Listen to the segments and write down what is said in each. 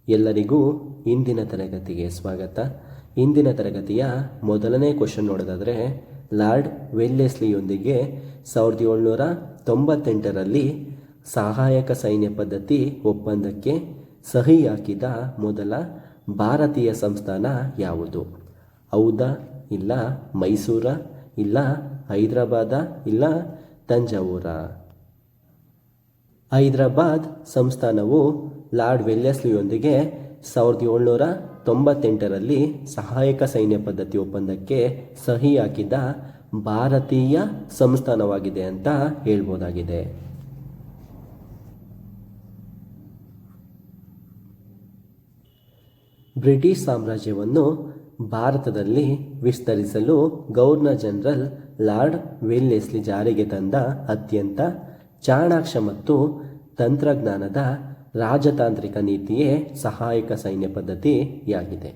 ಎಲ್ಲರಿಗೂ ಇಂದಿನ ತರಗತಿಗೆ ಸ್ವಾಗತ. ಇಂದಿನ ತರಗತಿಯ ಮೊದಲನೇ ಕ್ವಶನ್ ನೋಡೋದಾದರೆ, ಲಾರ್ಡ್ ವೆಲ್ಲೆಸ್ಲಿಯೊಂದಿಗೆ 1798ರಲ್ಲಿ ಸಹಾಯಕ ಸೈನ್ಯ ಪದ್ಧತಿ ಒಪ್ಪಂದಕ್ಕೆ ಸಹಿ ಹಾಕಿದ ಮೊದಲ ಭಾರತೀಯ ಸಂಸ್ಥಾನ ಯಾವುದು? ಹೌದಾ, ಇಲ್ಲ ಮೈಸೂರ, ಇಲ್ಲ ಹೈದರಾಬಾದ, ಇಲ್ಲ ತಂಜಾವೂರ? ಹೈದರಾಬಾದ್ ಸಂಸ್ಥಾನವು ಲಾರ್ಡ್ ವೆಲ್ಲೆಸ್ಲಿಯೊಂದಿಗೆ 1798ರಲ್ಲಿ ಸಹಾಯಕ ಸೈನ್ಯ ಪದ್ಧತಿ ಒಪ್ಪಂದಕ್ಕೆ ಸಹಿ ಹಾಕಿದ ಭಾರತೀಯ ಸಂಸ್ಥಾನವಾಗಿದೆ ಅಂತ ಹೇಳ್ಬೋದಾಗಿದೆ. ಬ್ರಿಟಿಷ್ ಸಾಮ್ರಾಜ್ಯವನ್ನು ಭಾರತದಲ್ಲಿ ವಿಸ್ತರಿಸಲು ಗವರ್ನರ್ ಜನರಲ್ ಲಾರ್ಡ್ ವೆಲ್ಲೆಸ್ಲಿ ಜಾರಿಗೆ ತಂದ ಅತ್ಯಂತ ಚಾಣಾಕ್ಷ ಮತ್ತು ತಂತ್ರಜ್ಞಾನದ ರಾಜತಾಂತ್ರಿಕ ನೀತಿಯೇ ಸಹಾಯಕ ಸೈನ್ಯ ಪದ್ಧತಿಯಾಗಿದೆ.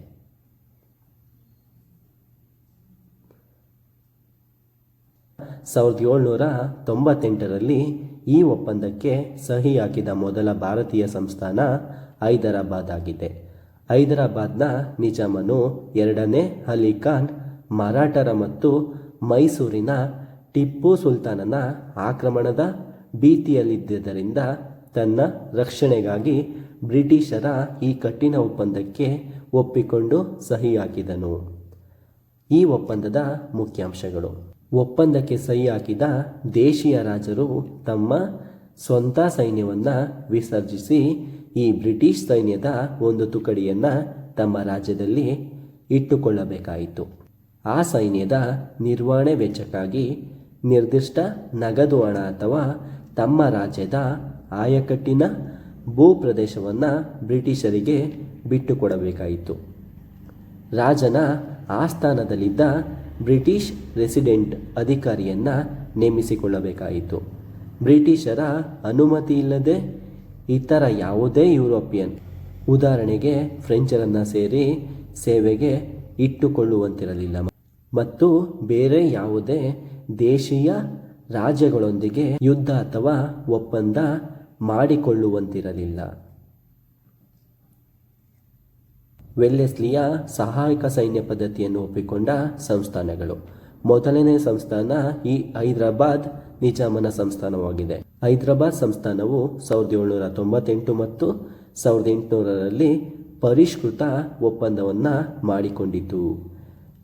ಸಾವಿರದ 1798ರಲ್ಲಿ ಈ ಒಪ್ಪಂದಕ್ಕೆ ಸಹಿ ಹಾಕಿದ ಮೊದಲ ಭಾರತೀಯ ಸಂಸ್ಥಾನ ಹೈದರಾಬಾದ್ ಆಗಿದೆ. ಹೈದರಾಬಾದ್ನ ನಿಜಾಮನು 2ನೇ ಅಲಿ ಖಾನ್ ಮರಾಠರ ಮತ್ತು ಮೈಸೂರಿನ ಟಿಪ್ಪು ಸುಲ್ತಾನನ ಆಕ್ರಮಣದ ಭೀತಿಯಲ್ಲಿದ್ದರಿಂದ ತನ್ನ ರಕ್ಷಣೆಗಾಗಿ ಬ್ರಿಟಿಷರ ಈ ಕಠಿಣ ಒಪ್ಪಂದಕ್ಕೆ ಒಪ್ಪಿಕೊಂಡು ಸಹಿ ಹಾಕಿದನು. ಈ ಒಪ್ಪಂದದ ಮುಖ್ಯಾಂಶಗಳು: ಒಪ್ಪಂದಕ್ಕೆ ಸಹಿ ಹಾಕಿದ ದೇಶೀಯ ರಾಜರು ತಮ್ಮ ಸ್ವಂತ ಸೈನ್ಯವನ್ನು ವಿಸರ್ಜಿಸಿ ಈ ಬ್ರಿಟಿಷ್ ಸೈನ್ಯದ ಒಂದು ತುಕಡಿಯನ್ನು ತಮ್ಮ ರಾಜ್ಯದಲ್ಲಿ ಇಟ್ಟುಕೊಳ್ಳಬೇಕಾಯಿತು. ಆ ಸೈನ್ಯದ ನಿರ್ವಹಣೆ ವೆಚ್ಚಕ್ಕಾಗಿ ನಿರ್ದಿಷ್ಟ ನಗದು ಹಣ ಅಥವಾ ತಮ್ಮ ರಾಜ್ಯದ ಆಯಕಟ್ಟಿನ ಭೂಪ್ರದೇಶವನ್ನು ಬ್ರಿಟಿಷರಿಗೆ ಬಿಟ್ಟುಕೊಡಬೇಕಾಯಿತು. ರಾಜನ ಆಸ್ಥಾನದಲ್ಲಿದ್ದ ಬ್ರಿಟಿಷ್ ರೆಸಿಡೆಂಟ್ ಅಧಿಕಾರಿಯನ್ನು ನೇಮಿಸಿಕೊಳ್ಳಬೇಕಾಯಿತು. ಬ್ರಿಟಿಷರ ಅನುಮತಿ ಇಲ್ಲದೆ ಇತರ ಯಾವುದೇ ಯುರೋಪಿಯನ್, ಉದಾಹರಣೆಗೆ ಫ್ರೆಂಚರನ್ನು ಸೇರಿ ಸೇವೆಗೆ ಇಟ್ಟುಕೊಳ್ಳುವಂತಿರಲಿಲ್ಲ ಮತ್ತು ಬೇರೆ ಯಾವುದೇ ದೇಶೀಯ ರಾಜ್ಯಗಳೊಂದಿಗೆ ಯುದ್ಧ ಅಥವಾ ಒಪ್ಪಂದ ಮಾಡಿಕೊಳ್ಳುವಂತಿರಲಿಲ್ಲ. ವೆಲ್ಲೆಸ್ಲಿಯ ಸಹಾಯಕ ಸೈನ್ಯ ಪದ್ಧತಿಯನ್ನು ಒಪ್ಪಿಕೊಂಡ ಸಂಸ್ಥಾನಗಳು: ಮೊದಲನೇ ಸಂಸ್ಥಾನ ಈ ಹೈದರಾಬಾದ್ ನಿಜಾಮನ ಸಂಸ್ಥಾನವಾಗಿದೆ. ಹೈದರಾಬಾದ್ ಸಂಸ್ಥಾನವು 1798 ಮತ್ತು 1800ರಲ್ಲಿ ಪರಿಷ್ಕೃತ ಒಪ್ಪಂದವನ್ನು ಮಾಡಿಕೊಂಡಿತು.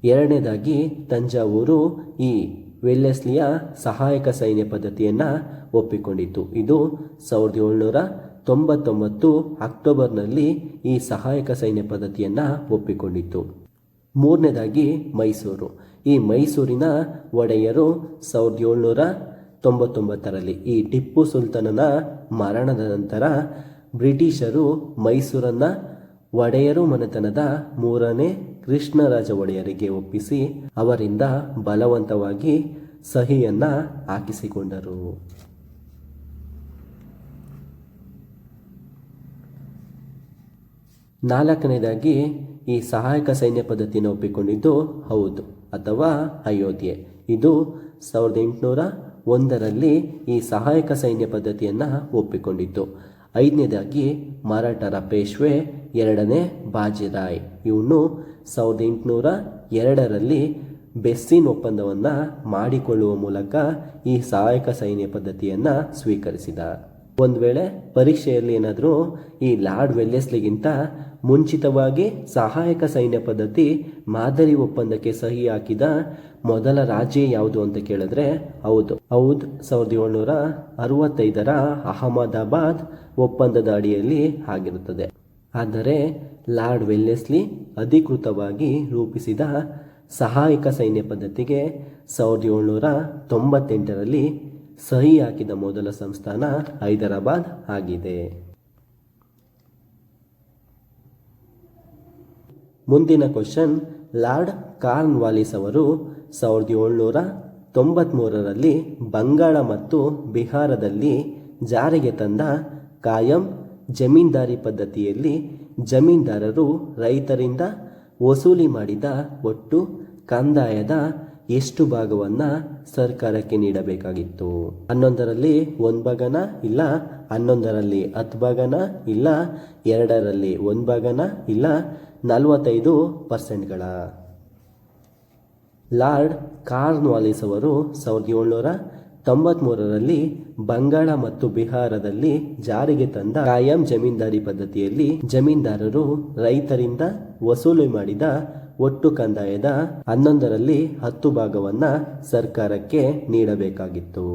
ಎರಡನೇದಾಗಿ ತಂಜಾವೂರು ಈ ವೆಲ್ಲೆಸ್ಲಿಯ ಸಹಾಯಕ ಸೈನ್ಯ ಪದ್ಧತಿಯನ್ನು ಒಪ್ಪಿಕೊಂಡಿತು. ಇದು 1799 ಅಕ್ಟೋಬರ್ನಲ್ಲಿ ಈ ಸಹಾಯಕ ಸೈನ್ಯ ಪದ್ಧತಿಯನ್ನು ಒಪ್ಪಿಕೊಂಡಿತು. ಮೂರನೇದಾಗಿ ಮೈಸೂರು. ಈ ಮೈಸೂರಿನ ಒಡೆಯರು 1799ರಲ್ಲಿ ಈ ಟಿಪ್ಪು ಸುಲ್ತಾನನ ಮರಣದ ನಂತರ ಬ್ರಿಟಿಷರು ಮೈಸೂರನ್ನು ಒಡೆಯರು ಮನೆತನದ 3ನೇ ಕೃಷ್ಣರಾಜ ಒಡೆಯರಿಗೆ ಒಪ್ಪಿಸಿ ಅವರಿಂದ ಬಲವಂತವಾಗಿ ಸಹಿಯನ್ನು ಹಾಕಿಸಿಕೊಂಡರು. ನಾಲ್ಕನೇದಾಗಿ ಈ ಸಹಾಯಕ ಸೈನ್ಯ ಪದ್ಧತಿಯನ್ನು ಒಪ್ಪಿಕೊಂಡಿದ್ದು ಹೌದ್ ಅಥವಾ ಅಯೋಧ್ಯೆ. ಇದು 1801ರಲ್ಲಿ ಈ ಸಹಾಯಕ ಸೈನ್ಯ ಪದ್ಧತಿಯನ್ನು ಒಪ್ಪಿಕೊಂಡಿತ್ತು. ಐದನೇದಾಗಿ ಮರಾಠರ ಪೇಶ್ವೆ 2ನೇ ಬಾಜಿರಾಯ್. ಇವನು 1802ರಲ್ಲಿ ಬೆಸ್ಸಿನ್ ಒಪ್ಪಂದವನ್ನು ಮಾಡಿಕೊಳ್ಳುವ ಮೂಲಕ ಈ ಸಹಾಯಕ ಸೈನ್ಯ ಪದ್ಧತಿಯನ್ನು ಸ್ವೀಕರಿಸಿದ. ಒಂದು ವೇಳೆ ಪರೀಕ್ಷೆಯಲ್ಲಿ ಏನಾದರೂ ಈ ಲಾರ್ಡ್ ವೆಲ್ಲೆಸ್ಲಿಗಿಂತ ಮುಂಚಿತವಾಗಿ ಸಹಾಯಕ ಸೈನ್ಯ ಪದ್ಧತಿ ಮಾದರಿ ಒಪ್ಪಂದಕ್ಕೆ ಸಹಿ ಹಾಕಿದ ಮೊದಲ ರಾಜ್ಯ ಯಾವುದು ಅಂತ ಕೇಳಿದ್ರೆ ಹೌದ್ 1765ರ ಅಹಮದಾಬಾದ್ ಒಪ್ಪಂದದ ಅಡಿಯಲ್ಲಿ ಆಗಿರುತ್ತದೆ. ಆದರೆ ಲಾರ್ಡ್ ವೆಲ್ಲೆಸ್ಲಿ ಅಧಿಕೃತವಾಗಿ ರೂಪಿಸಿದ ಸಹಾಯಕ ಸೈನ್ಯ ಪದ್ಧತಿಗೆ 1798ರಲ್ಲಿ ಸಹಿ ಹಾಕಿದ ಮೊದಲ ಸಂಸ್ಥಾನ ಹೈದರಾಬಾದ್ ಆಗಿದೆ. ಮುಂದಿನ ಕ್ವಶನ್: ಲಾರ್ಡ್ ಕಾರ್ನ್ವಾಲಿಸ್ ಅವರು 1793ರಲ್ಲಿ ಬಂಗಾಳ ಮತ್ತು ಬಿಹಾರದಲ್ಲಿ ಜಾರಿಗೆ ತಂದ ಕಾಯಂ ಜಮೀನ್ದಾರಿ ಪದ್ಧತಿಯಲ್ಲಿ ಜಮೀನ್ದಾರರು ರೈತರಿಂದ ವಸೂಲಿ ಮಾಡಿದ ಒಟ್ಟು ಕಂದಾಯದ ಎಷ್ಟು ಭಾಗವನ್ನ ಸರ್ಕಾರಕ್ಕೆ ನೀಡಬೇಕಾಗಿತ್ತು? 11ರಲ್ಲಿ 1 ಭಾಗನ, ಇಲ್ಲ 11ರಲ್ಲಿ 10 ಭಾಗನ, ಇಲ್ಲ 2ರಲ್ಲಿ 1 ಭಾಗನ, ಇಲ್ಲ 45%ಗಳ? ಲಾರ್ಡ್ ಕಾರ್ನ್ವಾಲಿಸ್ ಅವರು 1793ರಲ್ಲಿ ಬಂಗಾಳ ಮತ್ತು ಬಿಹಾರದಲ್ಲಿ ಜಾರಿಗೆ ತಂದ ಕಾಯಂ ಜಮೀನ್ದಾರಿ ಪದ್ಧತಿಯಲ್ಲಿ ಜಮೀನ್ದಾರರು ರೈತರಿಂದ ವಸೂಲಿ ಮಾಡಿದ ಒಟ್ಟು ಕಂದಾಯದ 11ರಲ್ಲಿ 10 ಭಾಗವನ್ನ ಸರ್ಕಾರಕ್ಕೆ ನೀಡಬೇಕಾಗಿತ್ತು.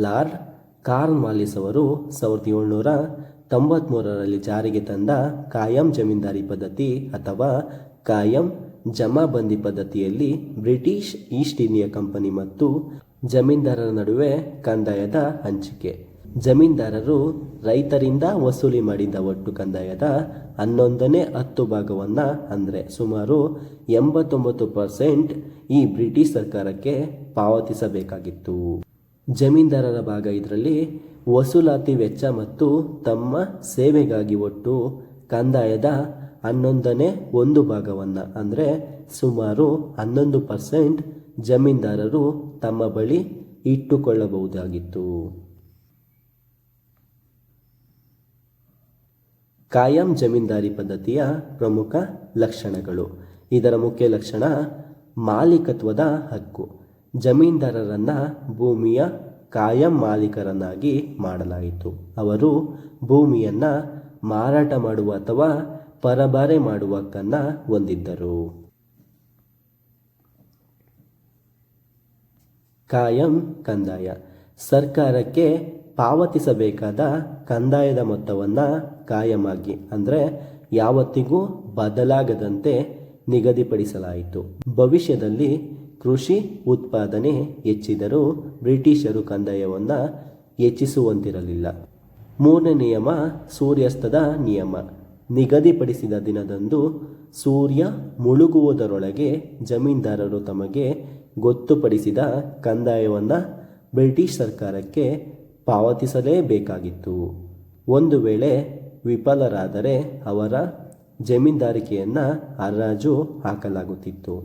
ಲಾರ್ಡ್ ಕಾರ್ನ್ವಾಲಿಸ್ ಅವರು 1793ರಲ್ಲಿ ಜಾರಿಗೆ ತಂದ ಕಾಯಂ ಜಮೀನ್ದಾರಿ ಪದ್ಧತಿ ಅಥವಾ ಕಾಯಂ ಜಮಾಬಂದಿ ಪದ್ಧತಿಯಲ್ಲಿ ಬ್ರಿಟಿಷ್ ಈಸ್ಟ್ ಇಂಡಿಯಾ ಕಂಪನಿ ಮತ್ತು ಜಮೀನ್ದಾರರ ನಡುವೆ ಕಂದಾಯದ ಹಂಚಿಕೆ. ಜಮೀನ್ದಾರರು ರೈತರಿಂದ ವಸೂಲಿ ಮಾಡಿದ ಒಟ್ಟು ಕಂದಾಯದ 11ನೇ 10 ಭಾಗವನ್ನ ಅಂದರೆ ಸುಮಾರು 89% ಈ ಬ್ರಿಟಿಷ್ ಸರ್ಕಾರಕ್ಕೆ ಪಾವತಿಸಬೇಕಾಗಿತ್ತು. ಜಮೀನ್ದಾರರ ಭಾಗ ಇದರಲ್ಲಿ ವಸೂಲಾತಿ ವೆಚ್ಚ ಮತ್ತು ತಮ್ಮ ಸೇವೆಗಾಗಿ ಒಟ್ಟು ಕಂದಾಯದ 11ನೇ 1 ಭಾಗವನ್ನ ಅಂದರೆ ಸುಮಾರು 11% ಜಮೀನ್ದಾರರು ತಮ್ಮ ಬಳಿ ಇಟ್ಟುಕೊಳ್ಳಬಹುದಾಗಿತ್ತು. ಕಾಯಂ ಜಮೀನ್ದಾರಿ ಪದ್ಧತಿಯ ಪ್ರಮುಖ ಲಕ್ಷಣಗಳು. ಇದರ ಮುಖ್ಯ ಲಕ್ಷಣ ಮಾಲೀಕತ್ವದ ಹಕ್ಕು. ಜಮೀನ್ದಾರರನ್ನ ಭೂಮಿಯ ಕಾಯಂ ಮಾಲೀಕರನ್ನಾಗಿ ಮಾಡಲಾಯಿತು. ಅವರು ಭೂಮಿಯನ್ನ ಮಾರಾಟ ಮಾಡುವ ಅಥವಾ ಪರಭಾರೆ ಮಾಡುವ ಹಕ್ಕನ್ನ ಹೊಂದಿದ್ದರು. ಕಾಯಂ ಕಂದಾಯ ಸರ್ಕಾರಕ್ಕೆ ಪಾವತಿಸಬೇಕಾದ ಕಂದಾಯದ ಮೊತ್ತವನ್ನು ಕಾಯಮಾಗಿ ಅಂದರೆ ಯಾವತ್ತಿಗೂ ಬದಲಾಗದಂತೆ ನಿಗದಿಪಡಿಸಲಾಯಿತು. ಭವಿಷ್ಯದಲ್ಲಿ ಕೃಷಿ ಉತ್ಪಾದನೆ ಹೆಚ್ಚಿದರೂ ಬ್ರಿಟಿಷರು ಕಂದಾಯವನ್ನು ಹೆಚ್ಚಿಸುವಂತಿರಲಿಲ್ಲ. 3ನೇ ನಿಯಮ ಸೂರ್ಯಾಸ್ತದ ನಿಯಮ. ನಿಗದಿಪಡಿಸಿದ ದಿನದಂದು ಸೂರ್ಯ ಮುಳುಗುವುದರೊಳಗೆ ಜಮೀನ್ದಾರರು ತಮಗೆ ಗೊತ್ತುಪಡಿಸಿದ ಕಂದಾಯವನ್ನು ಬ್ರಿಟಿಷ್ ಸರ್ಕಾರಕ್ಕೆ ಪಾವತಿಸಲೇಬೇಕಾಗಿತ್ತು. ಒಂದು ವೇಳೆ ವಿಫಲರಾದರೆ ಅವರ ಜಮೀನ್ದಾರಿಕೆಯನ್ನು ಹರಾಜು ಹಾಕಲಾಗುತ್ತಿತ್ತು.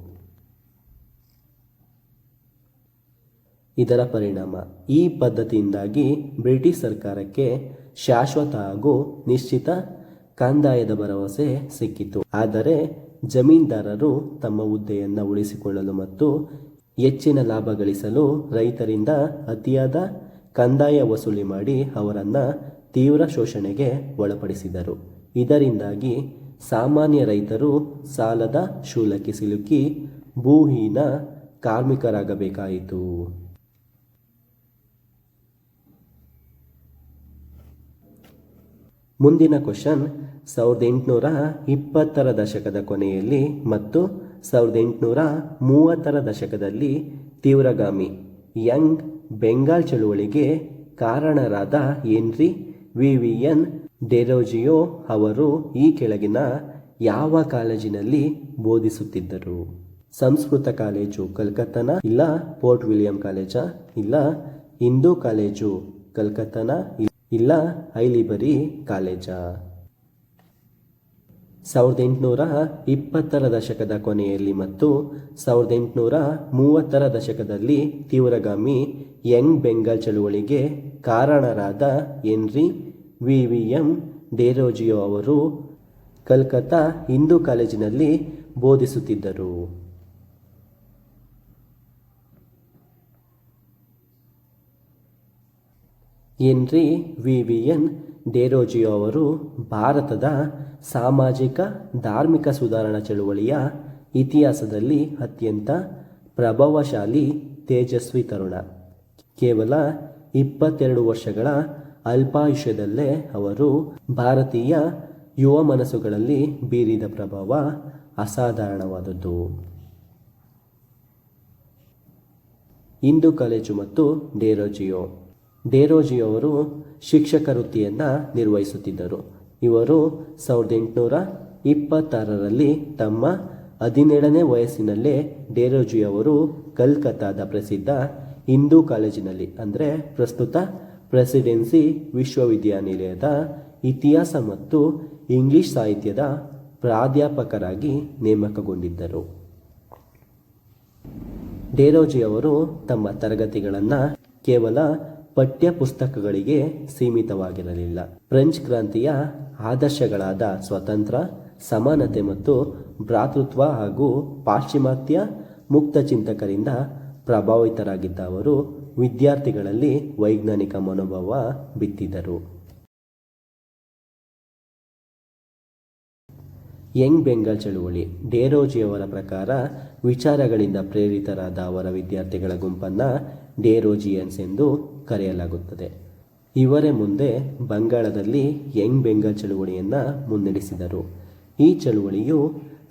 ಇದರ ಪರಿಣಾಮ ಈ ಪದ್ಧತಿಯಿಂದಾಗಿ ಬ್ರಿಟಿಷ್ ಸರ್ಕಾರಕ್ಕೆ ಶಾಶ್ವತ ಹಾಗೂ ನಿಶ್ಚಿತ ಕಂದಾಯದ ಭರವಸೆ ಸಿಕ್ಕಿತು. ಆದರೆ ಜಮೀನ್ದಾರರು ತಮ್ಮ ಹುದ್ದೆಯನ್ನು ಉಳಿಸಿಕೊಳ್ಳಲು ಮತ್ತು ಹೆಚ್ಚಿನ ಲಾಭ ಗಳಿಸಲು ರೈತರಿಂದ ಅತಿಯಾದ ಕಂದಾಯ ವಸೂಲಿ ಮಾಡಿ ಅವರನ್ನು ತೀವ್ರ ಶೋಷಣೆಗೆ ಒಳಪಡಿಸಿದರು. ಇದರಿಂದಾಗಿ ಸಾಮಾನ್ಯ ರೈತರು ಸಾಲದ ಶೂಲಕ್ಕೆ ಸಿಲುಕಿ ಭೂಹೀನ ಕಾರ್ಮಿಕರಾಗಬೇಕಾಯಿತು. ಮುಂದಿನ ಕ್ವಶನ್ 1820ರ ದಶಕದ ಕೊನೆಯಲ್ಲಿ ಮತ್ತು 1830ರ ದಶಕದಲ್ಲಿ ತೀವ್ರಗಾಮಿ ಯಂಗ್ ಬೆಂಗಾಲ್ ಚಳುವಳಿಗೆ ಕಾರಣರಾದ ಹೆನ್ರಿ ವಿವಿಯನ್ ಡೆರೋಜಿಯೋ ಅವರು ಈ ಕೆಳಗಿನ ಯಾವ ಕಾಲೇಜಿನಲ್ಲಿ ಬೋಧಿಸುತ್ತಿದ್ದರು? ಸಂಸ್ಕೃತ ಕಾಲೇಜು ಕಲ್ಕತ್ತನ, ಇಲ್ಲ ಪೋರ್ಟ್ ವಿಲಿಯಂ ಕಾಲೇಜ, ಇಲ್ಲ ಹಿಂದೂ ಕಾಲೇಜು ಕಲ್ಕತ್ತನ, ಇಲ್ಲ ಹೈಲಿಬರಿ ಕಾಲೇಜ? 1820ರ ದಶಕದ ಕೊನೆಯಲ್ಲಿ ಮತ್ತು 1830ರ ದಶಕದಲ್ಲಿ ತೀವ್ರಗಾಮಿ ಯಂಗ್ ಬೆಂಗಾಲ್ ಚಳುವಳಿಗೆ ಕಾರಣರಾದ ಹೆನ್ರಿ ವಿವಿಯಂ ಡೆರೋಜಿಯೋ ಅವರು ಕಲ್ಕತ್ತಾ ಹಿಂದೂ ಕಾಲೇಜಿನಲ್ಲಿ ಬೋಧಿಸುತ್ತಿದ್ದರು. ಹೆನ್ರಿ ವಿವಿಯನ್ ಡೆರೋಜಿಯೋ ಅವರು ಭಾರತದ ಸಾಮಾಜಿಕ ಧಾರ್ಮಿಕ ಸುಧಾರಣಾ ಚಳುವಳಿಯ ಇತಿಹಾಸದಲ್ಲಿ ಅತ್ಯಂತ ಪ್ರಭಾವಶಾಲಿ ತೇಜಸ್ವಿ ತರುಣ. ಕೇವಲ 22 ವರ್ಷಗಳ ಅಲ್ಪಾಯುಷ್ಯದಲ್ಲೇ ಅವರು ಭಾರತೀಯ ಯುವ ಮನಸ್ಸುಗಳಲ್ಲಿ ಬೀರಿದ ಪ್ರಭಾವ ಅಸಾಧಾರಣವಾದದ್ದು. ಹಿಂದೂ ಕಾಲೇಜು ಮತ್ತು ಡೆರೋಜಿಯೋ ಅವರು ಶಿಕ್ಷಕ ವೃತ್ತಿಯನ್ನು ನಿರ್ವಹಿಸುತ್ತಿದ್ದರು. ಇವರು 1826ರಲ್ಲಿ ತಮ್ಮ 17ನೇ ವಯಸ್ಸಿನಲ್ಲೇ ಡೆರೋಜಿಯೋ ಅವರು ಕಲ್ಕತ್ತಾದ ಪ್ರಸಿದ್ಧ ಹಿಂದೂ ಕಾಲೇಜಿನಲ್ಲಿ ಅಂದರೆ ಪ್ರಸ್ತುತ ಪ್ರೆಸಿಡೆನ್ಸಿ ವಿಶ್ವವಿದ್ಯಾನಿಲಯದ ಇತಿಹಾಸ ಮತ್ತು ಇಂಗ್ಲಿಷ್ ಸಾಹಿತ್ಯದ ಪ್ರಾಧ್ಯಾಪಕರಾಗಿ ನೇಮಕಗೊಂಡಿದ್ದರು. ಡೆರೋಜಿ ಅವರು ತಮ್ಮ ತರಗತಿಗಳನ್ನು ಕೇವಲ ಪಠ್ಯ ಪುಸ್ತಕಗಳಿಗೆ ಸೀಮಿತವಾಗಿರಲಿಲ್ಲ. ಫ್ರೆಂಚ್ ಕ್ರಾಂತಿಯ ಆದರ್ಶಗಳಾದ ಸ್ವತಂತ್ರ, ಸಮಾನತೆ ಮತ್ತು ಭ್ರಾತೃತ್ವ ಹಾಗೂ ಪಾಶ್ಚಿಮಾತ್ಯ ಮುಕ್ತ ಚಿಂತಕರಿಂದ ಪ್ರಭಾವಿತರಾಗಿದ್ದ ಅವರು ವಿದ್ಯಾರ್ಥಿಗಳಲ್ಲಿ ವೈಜ್ಞಾನಿಕ ಮನೋಭಾವ ಬಿತ್ತಿದರು. ಯಂಗ್ ಬೆಂಗಾಲ್ ಚಳುವಳಿ. ಡೆರೋಜಿಯವರ ಪ್ರಕಾರ ವಿಚಾರಗಳಿಂದ ಪ್ರೇರಿತರಾದ ಅವರ ವಿದ್ಯಾರ್ಥಿಗಳ ಗುಂಪನ್ನು ಡೆರೋಜಿಯನ್ಸ್ ಎಂದು ಕರೆಯಲಾಗುತ್ತದೆ. ಇವರೇ ಮುಂದೆ ಬಂಗಾಳದಲ್ಲಿ ಯಂಗ್ ಬೆಂಗಾಲ್ ಚಳುವಳಿಯನ್ನು ಮುನ್ನಡೆಸಿದರು. ಈ ಚಳುವಳಿಯು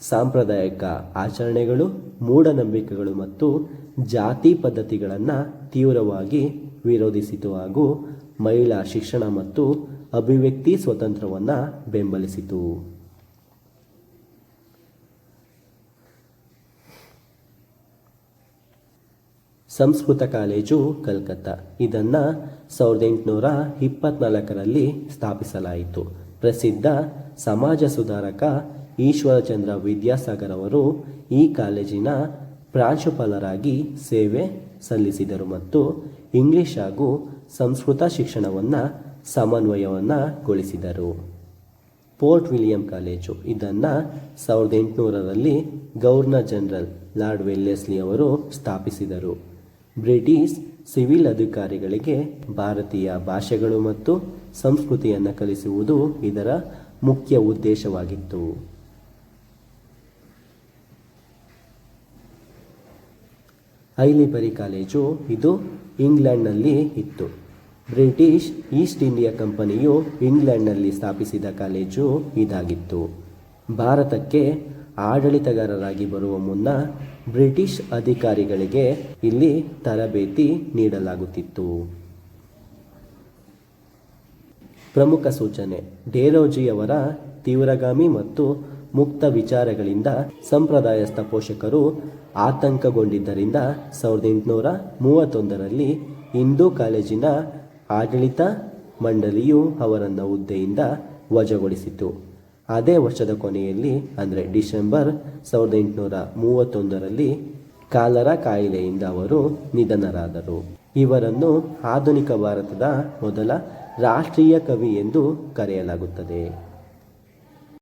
ಸಾಂಪ್ರದಾಯಿಕ ಆಚರಣೆಗಳು, ಮೂಢನಂಬಿಕೆಗಳು ಮತ್ತು ಜಾತಿ ಪದ್ಧತಿಗಳನ್ನು ತೀವ್ರವಾಗಿ ವಿರೋಧಿಸಿತು ಹಾಗೂ ಮಹಿಳಾ ಶಿಕ್ಷಣ ಮತ್ತು ಅಭಿವ್ಯಕ್ತಿ ಸ್ವಾತಂತ್ರ್ಯವನ್ನು ಬೆಂಬಲಿಸಿತು. ಸಂಸ್ಕೃತ ಕಾಲೇಜು ಕಲ್ಕತ್ತಾ. ಇದನ್ನು 1824ರಲ್ಲಿ ಸ್ಥಾಪಿಸಲಾಯಿತು. ಪ್ರಸಿದ್ಧ ಸಮಾಜ ಸುಧಾರಕ ಈಶ್ವರಚಂದ್ರ ವಿದ್ಯಾಸಾಗರ್ ಅವರು ಈ ಕಾಲೇಜಿನ ಪ್ರಾಂಶುಪಾಲರಾಗಿ ಸೇವೆ ಸಲ್ಲಿಸಿದರು ಮತ್ತು ಇಂಗ್ಲಿಷ್ ಹಾಗೂ ಸಂಸ್ಕೃತ ಶಿಕ್ಷಣವನ್ನು ಸಮನ್ವಯವನ್ನುಗೊಳಿಸಿದರು. Port William college. ಇದನ್ನು 1800ರಲ್ಲಿ ಗವರ್ನರ್ ಜನರಲ್ ಲಾರ್ಡ್ ವೆಲ್ಲೆಸ್ಲಿ ಅವರು ಸ್ಥಾಪಿಸಿದರು. ಬ್ರಿಟಿಷ್ ಸಿವಿಲ್ ಅಧಿಕಾರಿಗಳಿಗೆ ಭಾರತೀಯ ಭಾಷೆಗಳು ಮತ್ತು ಸಂಸ್ಕೃತಿಯನ್ನು ಕಲಿಸುವುದು ಇದರ ಮುಖ್ಯ ಉದ್ದೇಶವಾಗಿತ್ತು. ಐಲಿಬರಿ ಕಾಲೇಜು. ಇದು ಇಂಗ್ಲೆಂಡ್ನಲ್ಲಿ ಇತ್ತು. ಬ್ರಿಟಿಷ್ ಈಸ್ಟ್ ಇಂಡಿಯಾ ಕಂಪನಿಯು ಇಂಗ್ಲೆಂಡ್ನಲ್ಲಿ ಸ್ಥಾಪಿಸಿದ ಕಾಲೇಜು ಇದಾಗಿತ್ತು. ಭಾರತಕ್ಕೆ ಆಡಳಿತಗಾರರಾಗಿ ಬರುವ ಮುನ್ನ ಬ್ರಿಟಿಷ್ ಅಧಿಕಾರಿಗಳಿಗೆ ಇಲ್ಲಿ ತರಬೇತಿ ನೀಡಲಾಗುತ್ತಿತ್ತು. ಪ್ರಮುಖ ಸೂಚನೆ. ಡೆರೋಜಿಯವರ ತೀವ್ರಗಾಮಿ ಮತ್ತು ಮುಕ್ತ ವಿಚಾರಗಳಿಂದ ಸಂಪ್ರದಾಯಸ್ಥ ಪೋಷಕರು ಆತಂಕಗೊಂಡಿದ್ದರಿಂದ 1831ರಲ್ಲಿ ಹಿಂದೂ ಕಾಲೇಜಿನ ಆಡಳಿತ ಮಂಡಳಿಯು ಅವರನ್ನು ಹುದ್ದೆಯಿಂದ ವಜಾಗೊಳಿಸಿತು. ಅದೇ ವರ್ಷದ ಕೊನೆಯಲ್ಲಿ ಅಂದರೆ ಡಿಸೆಂಬರ್ 1831ರಲ್ಲಿ ಕಾಲರಾ ಕಾಯಿಲೆಯಿಂದ ಅವರು ನಿಧನರಾದರು. ಇವರನ್ನು ಆಧುನಿಕ ಭಾರತದ ಮೊದಲ ರಾಷ್ಟ್ರೀಯ ಕವಿ ಎಂದು ಕರೆಯಲಾಗುತ್ತದೆ.